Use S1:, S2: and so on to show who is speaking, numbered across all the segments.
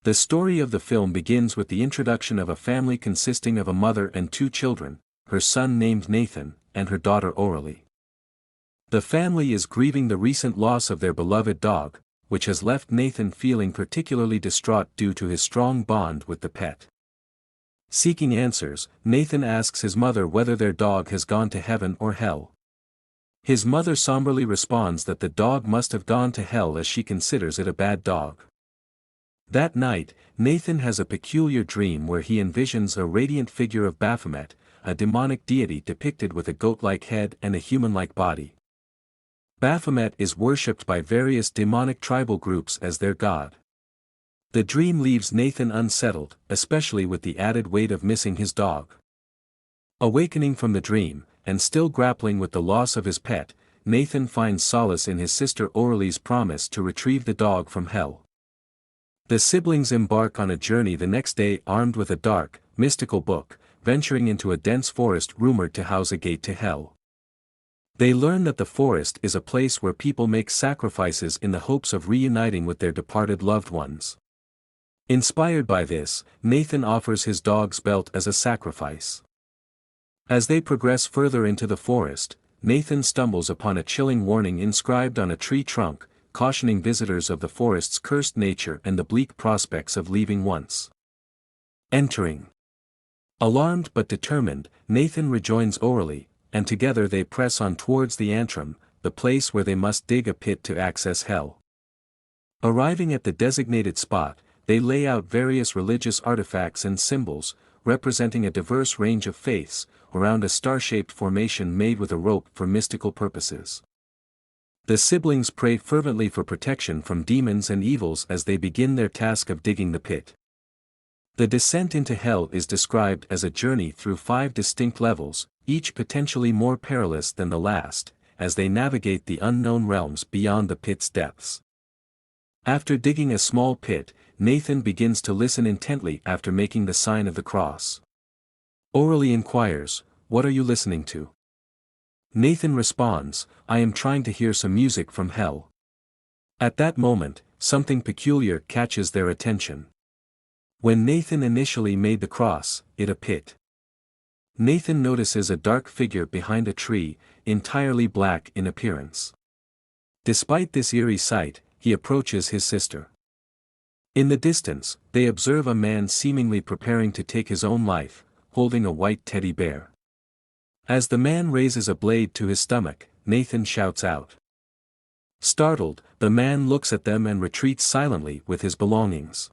S1: The story of the film begins with the introduction of a family consisting of a mother and two children, her son named Nathan, and her daughter Oralie. The family is grieving the recent loss of their beloved dog, which has left Nathan feeling particularly distraught due to his strong bond with the pet. Seeking answers, Nathan asks his mother whether their dog has gone to heaven or hell. His mother somberly responds that the dog must have gone to hell as she considers it a bad dog. That night, Nathan has a peculiar dream where he envisions a radiant figure of Baphomet, a demonic deity depicted with a goat-like head and a human-like body. Baphomet is worshipped by various demonic tribal groups as their god. The dream leaves Nathan unsettled, especially with the added weight of missing his dog. Awakening from the dream, and still grappling with the loss of his pet, Nathan finds solace in his sister Oralie's promise to retrieve the dog from hell. The siblings embark on a journey the next day armed with a dark, mystical book, venturing into a dense forest rumored to house a gate to hell. They learn that the forest is a place where people make sacrifices in the hopes of reuniting with their departed loved ones. Inspired by this, Nathan offers his dog's belt as a sacrifice. As they progress further into the forest, Nathan stumbles upon a chilling warning inscribed on a tree trunk, cautioning visitors of the forest's cursed nature and the bleak prospects of leaving once. Entering. Alarmed but determined, Nathan rejoins Oralie, and together they press on towards the antrum, the place where they must dig a pit to access hell. Arriving at the designated spot, they lay out various religious artifacts and symbols, representing a diverse range of faiths, around a star-shaped formation made with a rope for mystical purposes. The siblings pray fervently for protection from demons and evils as they begin their task of digging the pit. The descent into hell is described as a journey through 5 distinct levels, each potentially more perilous than the last, as they navigate the unknown realms beyond the pit's depths. After digging a small pit, Nathan begins to listen intently after making the sign of the cross. Oralie inquires, "What are you listening to?" Nathan responds, "I am trying to hear some music from hell." At that moment, something peculiar catches their attention. When Nathan initially made the cross, it a pit. Nathan notices a dark figure behind a tree, entirely black in appearance. Despite this eerie sight, he approaches his sister. In the distance, they observe a man seemingly preparing to take his own life, holding a white teddy bear. As the man raises a blade to his stomach, Nathan shouts out. Startled, the man looks at them and retreats silently with his belongings.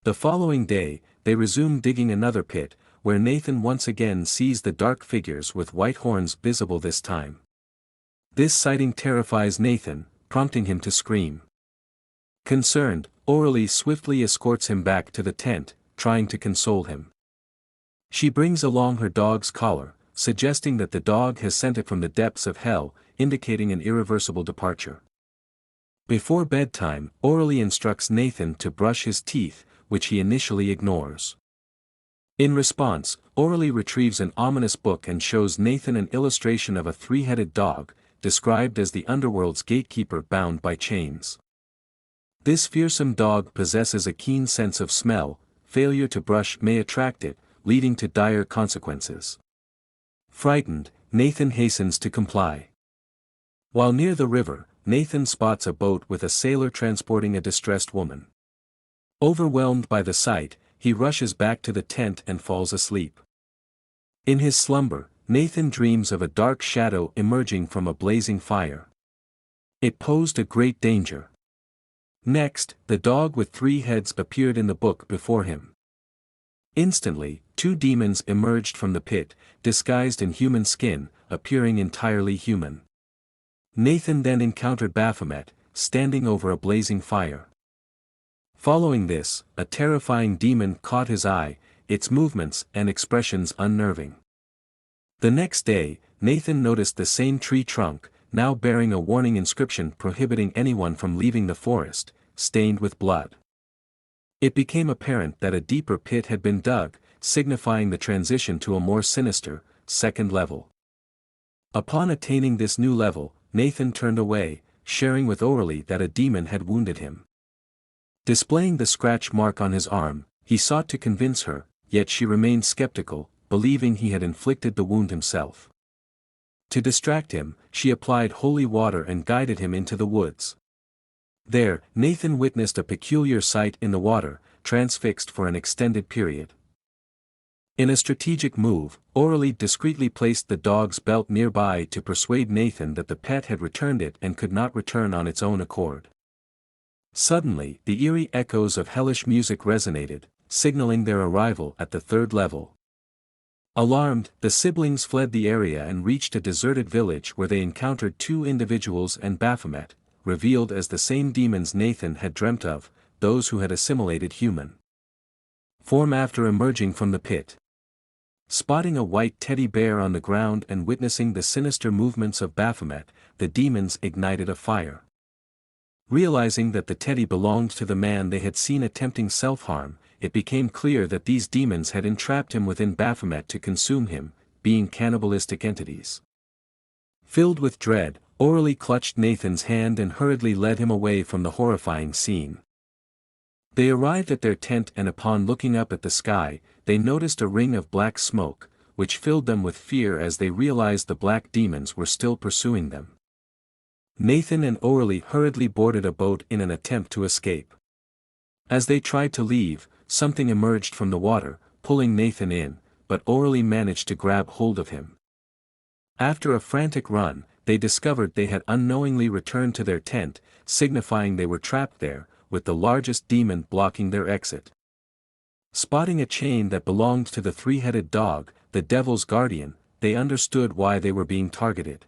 S1: The following day, they resume digging another pit, where Nathan once again sees the dark figures with white horns visible this time. This sighting terrifies Nathan, prompting him to scream. Concerned, Oralie swiftly escorts him back to the tent, trying to console him. She brings along her dog's collar, suggesting that the dog has sent it from the depths of hell, indicating an irreversible departure. Before bedtime, Oralie instructs Nathan to brush his teeth, which he initially ignores. In response, Oralie retrieves an ominous book and shows Nathan an illustration of a 3-headed dog, described as the underworld's gatekeeper bound by chains. This fearsome dog possesses a keen sense of smell, failure to brush may attract it, leading to dire consequences. Frightened, Nathan hastens to comply. While near the river, Nathan spots a boat with a sailor transporting a distressed woman. Overwhelmed by the sight, he rushes back to the tent and falls asleep. In his slumber, Nathan dreams of a dark shadow emerging from a blazing fire. It posed a great danger. Next, the dog with 3 heads appeared in the book before him. Instantly, 2 demons emerged from the pit, disguised in human skin, appearing entirely human. Nathan then encountered Baphomet, standing over a blazing fire. Following this, a terrifying demon caught his eye, its movements and expressions unnerving. The next day, Nathan noticed the same tree trunk, now bearing a warning inscription prohibiting anyone from leaving the forest, stained with blood. It became apparent that a deeper pit had been dug, signifying the transition to a more sinister, second level. Upon attaining this new level, Nathan turned away, sharing with Oralie that a demon had wounded him. Displaying the scratch mark on his arm, he sought to convince her, yet she remained skeptical, believing he had inflicted the wound himself. To distract him, she applied holy water and guided him into the woods. There, Nathan witnessed a peculiar sight in the water, transfixed for an extended period. In a strategic move, Aurelie discreetly placed the dog's belt nearby to persuade Nathan that the pet had returned it and could not return on its own accord. Suddenly, the eerie echoes of hellish music resonated, signaling their arrival at the third level. Alarmed, the siblings fled the area and reached a deserted village where they encountered two individuals and Baphomet, revealed as the same demons Nathan had dreamt of, those who had assimilated human form after emerging from the pit. Spotting a white teddy bear on the ground and witnessing the sinister movements of Baphomet, the demons ignited a fire. Realizing that the teddy belonged to the man they had seen attempting self-harm, it became clear that these demons had entrapped him within Baphomet to consume him, being cannibalistic entities. Filled with dread, Aurelie clutched Nathan's hand and hurriedly led him away from the horrifying scene. They arrived at their tent and upon looking up at the sky, they noticed a ring of black smoke, which filled them with fear as they realized the black demons were still pursuing them. Nathan and Aurelie hurriedly boarded a boat in an attempt to escape. As they tried to leave, something emerged from the water, pulling Nathan in, but Aurelie managed to grab hold of him. After a frantic run, they discovered they had unknowingly returned to their tent, signifying they were trapped there, with the largest demon blocking their exit. Spotting a chain that belonged to the three-headed dog, the devil's guardian, they understood why they were being targeted.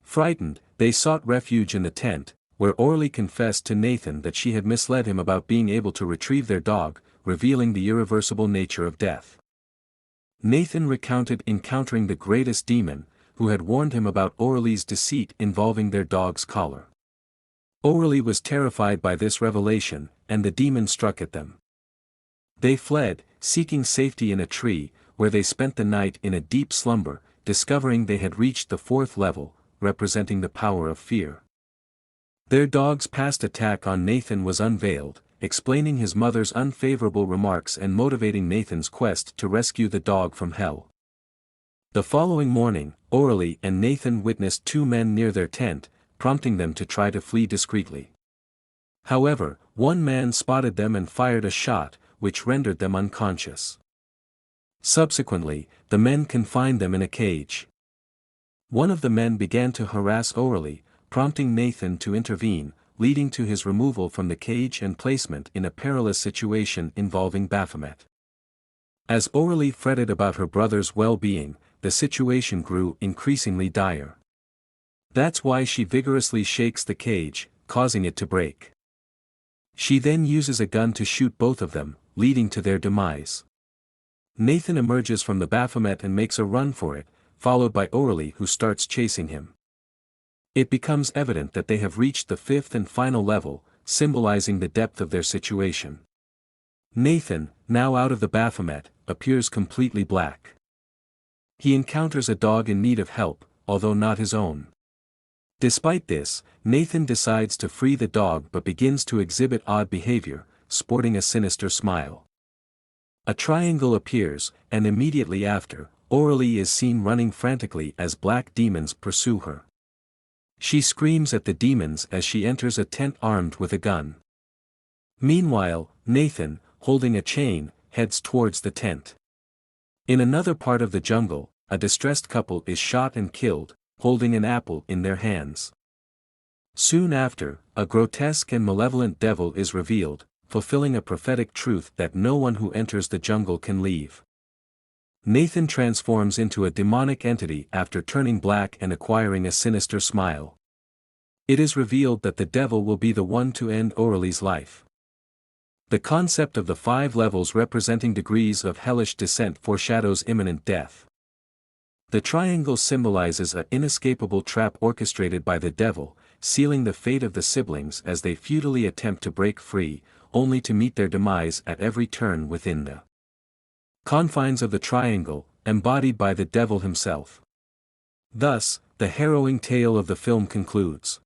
S1: Frightened, they sought refuge in the tent, where Aurelie confessed to Nathan that she had misled him about being able to retrieve their dog, revealing the irreversible nature of death. Nathan recounted encountering the greatest demon, who had warned him about Aurelie's deceit involving their dog's collar. Aurelie was terrified by this revelation, and the demon struck at them. They fled, seeking safety in a tree, where they spent the night in a deep slumber, discovering they had reached the fourth level, representing the power of fear. Their dog's past attack on Nathan was unveiled, explaining his mother's unfavorable remarks and motivating Nathan's quest to rescue the dog from hell. The following morning, Aurelie and Nathan witnessed two men near their tent, prompting them to try to flee discreetly. However, one man spotted them and fired a shot, which rendered them unconscious. Subsequently, the men confined them in a cage. One of the men began to harass Aurelie, prompting Nathan to intervene, leading to his removal from the cage and placement in a perilous situation involving Baphomet. As Aurelie fretted about her brother's well-being, the situation grew increasingly dire. That's why she vigorously shakes the cage, causing it to break. She then uses a gun to shoot both of them, leading to their demise. Nathan emerges from the Baphomet and makes a run for it, followed by Aurelie who starts chasing him. It becomes evident that they have reached the fifth and final level, symbolizing the depth of their situation. Nathan, now out of the Baphomet, appears completely black. He encounters a dog in need of help, although not his own. Despite this, Nathan decides to free the dog but begins to exhibit odd behavior, sporting a sinister smile. A triangle appears, and immediately after, Aurelie is seen running frantically as black demons pursue her. She screams at the demons as she enters a tent armed with a gun. Meanwhile, Nathan, holding a chain, heads towards the tent. In another part of the jungle, a distressed couple is shot and killed, holding an apple in their hands. Soon after, a grotesque and malevolent devil is revealed, fulfilling a prophetic truth that no one who enters the jungle can leave. Nathan transforms into a demonic entity after turning black and acquiring a sinister smile. It is revealed that the devil will be the one to end Aurelie's life. The concept of the 5 levels representing degrees of hellish descent foreshadows imminent death. The triangle symbolizes an inescapable trap orchestrated by the devil, sealing the fate of the siblings as they futilely attempt to break free, only to meet their demise at every turn within the confines of the triangle, embodied by the devil himself. Thus, the harrowing tale of the film concludes.